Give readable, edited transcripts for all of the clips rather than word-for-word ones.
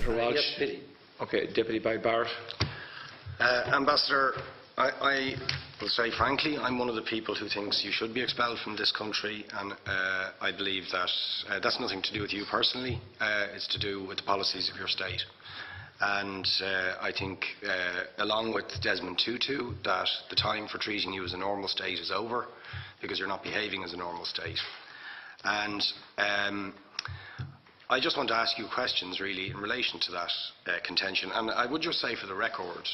Mr. Walsh. Yes, pity. Okay, Deputy Barrett. Ambassador, I will say frankly, I'm one of the people who thinks you should be expelled from this country, and I believe that that's nothing to do with you personally. It's to do with the policies of your state. And I think, along with Desmond Tutu, that the time for treating you as a normal state is over, because you're not behaving as a normal state. And I just want to ask you questions, really, in relation to that contention. And I would just say, for the record,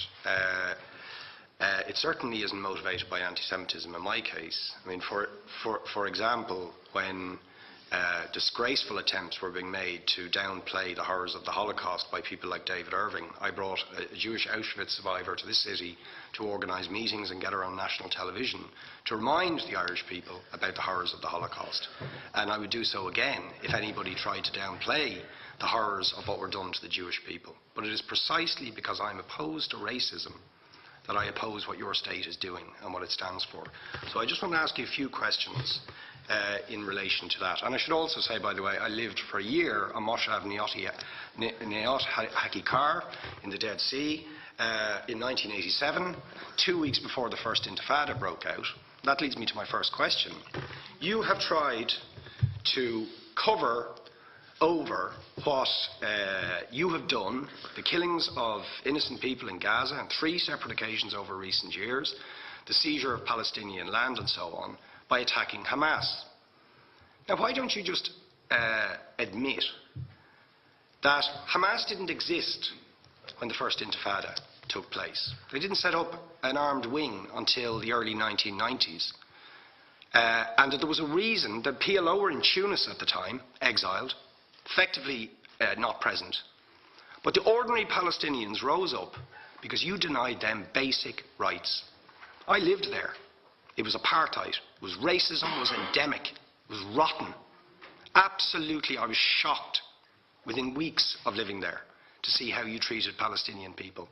it certainly isn't motivated by anti-Semitism in my case. I mean, for example, when disgraceful attempts were being made to downplay the horrors of the Holocaust by people like David Irving, I brought a Jewish Auschwitz survivor to this city to organise meetings and get her on national television to remind the Irish people about the horrors of the Holocaust. And I would do so again if anybody tried to downplay the horrors of what were done to the Jewish people. But it is precisely because I'm opposed to racism that I oppose what your state is doing and what it stands for. So I just want to ask you a few questions in relation to that. And I should also say, by the way, I lived for a year on Moshav Neot Hakikar in the Dead Sea in 1987, 2 weeks before the first Intifada broke out. That leads me to my first question. You have tried to cover over what you have done, the killings of innocent people in Gaza on 3 separate occasions over recent years, the seizure of Palestinian land and so on, by attacking Hamas. Now, why don't you just admit that Hamas didn't exist when the first Intifada took place? They didn't set up an armed wing until the early 1990s. And that there was a reason that PLO were in Tunis at the time, exiled, effectively not present. But the ordinary Palestinians rose up because you denied them basic rights. I lived there. It was apartheid. It was racism. It was endemic. It was rotten. Absolutely, I was shocked within weeks of living there to see how you treated Palestinian people.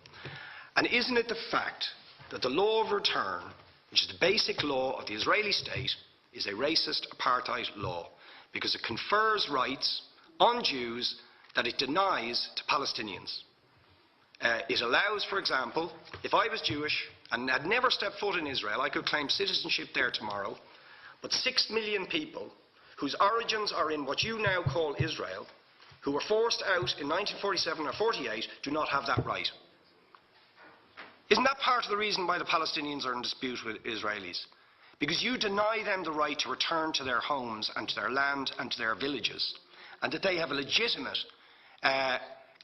And isn't it the fact that the law of return, which is the basic law of the Israeli state, is a racist apartheid law because it confers rights on Jews that it denies to Palestinians? It allows, for example, if I was Jewish and had never stepped foot in Israel, I could claim citizenship there tomorrow, but 6 million people whose origins are in what you now call Israel, who were forced out in 1947 or 48, do not have that right. Isn't that part of the reason why the Palestinians are in dispute with Israelis? Because you deny them the right to return to their homes and to their land and to their villages, and that they have a legitimate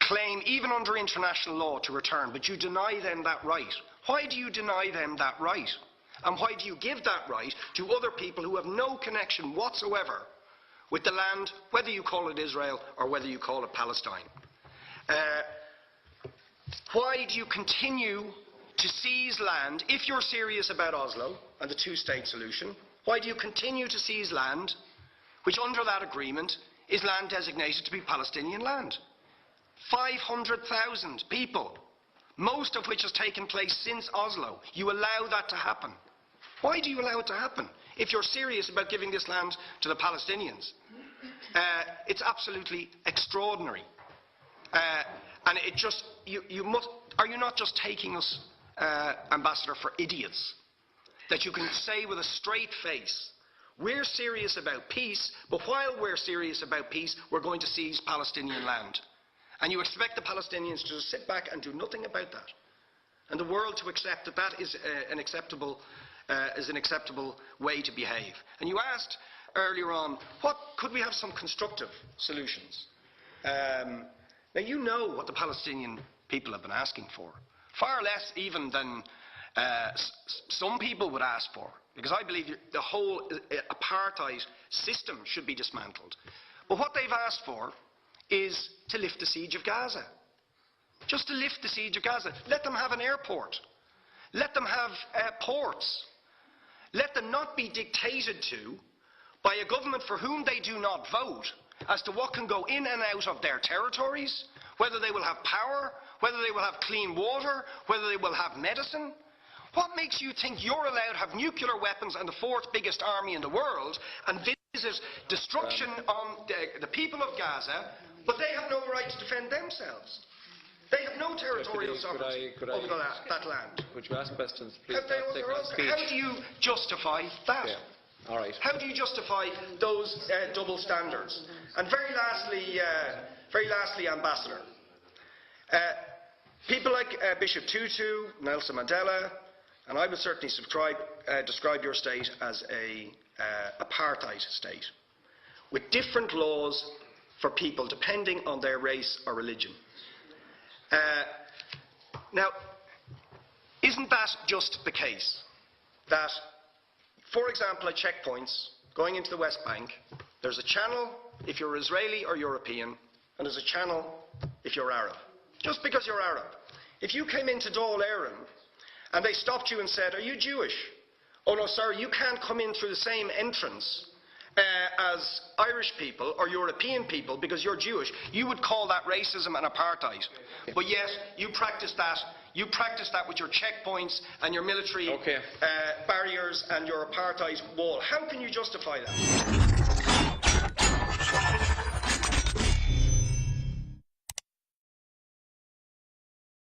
claim, even under international law, to return, but you deny them that right. Why do you deny them that right? And why do you give that right to other people who have no connection whatsoever with the land, whether you call it Israel or whether you call it Palestine? Why do you continue to seize land, if you're serious about Oslo and the two-state solution? Why do you continue to seize land, which under that agreement is land designated to be Palestinian land? 500,000 people, most of which has taken place since Oslo. You allow that to happen. Why do you allow it to happen if you're serious about giving this land to the Palestinians? It's absolutely extraordinary. And it just, are you not just taking us, Ambassador, for idiots? That you can say with a straight face, we're serious about peace, but while we're serious about peace, we're going to seize Palestinian land. And you expect the Palestinians to just sit back and do nothing about that. And the world to accept that that is an acceptable way to behave. And you asked earlier on, could we have some constructive solutions? Now you know what the Palestinian people have been asking for. Far less even than some people would ask for. Because I believe the whole apartheid system should be dismantled. But what they've asked for is to lift the siege of Gaza. Just to lift the siege of Gaza. Let them have an airport. Let them have ports. Let them not be dictated to by a government for whom they do not vote as to what can go in and out of their territories, whether they will have power, whether they will have clean water, whether they will have medicine. What makes you think you're allowed to have nuclear weapons and the 4th biggest army in the world and visit destruction on the people of Gaza But they have no right to defend themselves. They have no territorial sovereignty over that land. Could you ask questions, please? How do you justify that? Yeah. All right. How do you justify those double standards? And very lastly, Ambassador, people like Bishop Tutu, Nelson Mandela, and I would certainly describe your state as a apartheid state, with different laws for people depending on their race or religion. Now, isn't that just the case that, for example, at checkpoints going into the West Bank, there's a channel if you're Israeli or European, and there's a channel if you're Arab? Just because you're Arab. If you came into Dáil Éireann and they stopped you and said, "Are you Jewish?" "Oh no, sorry, you can't come in through the same entrance as Irish people or European people because you're Jewish," you would call that racism and apartheid. But yet, you practice that with your checkpoints and your military barriers and your apartheid wall. How can you justify that?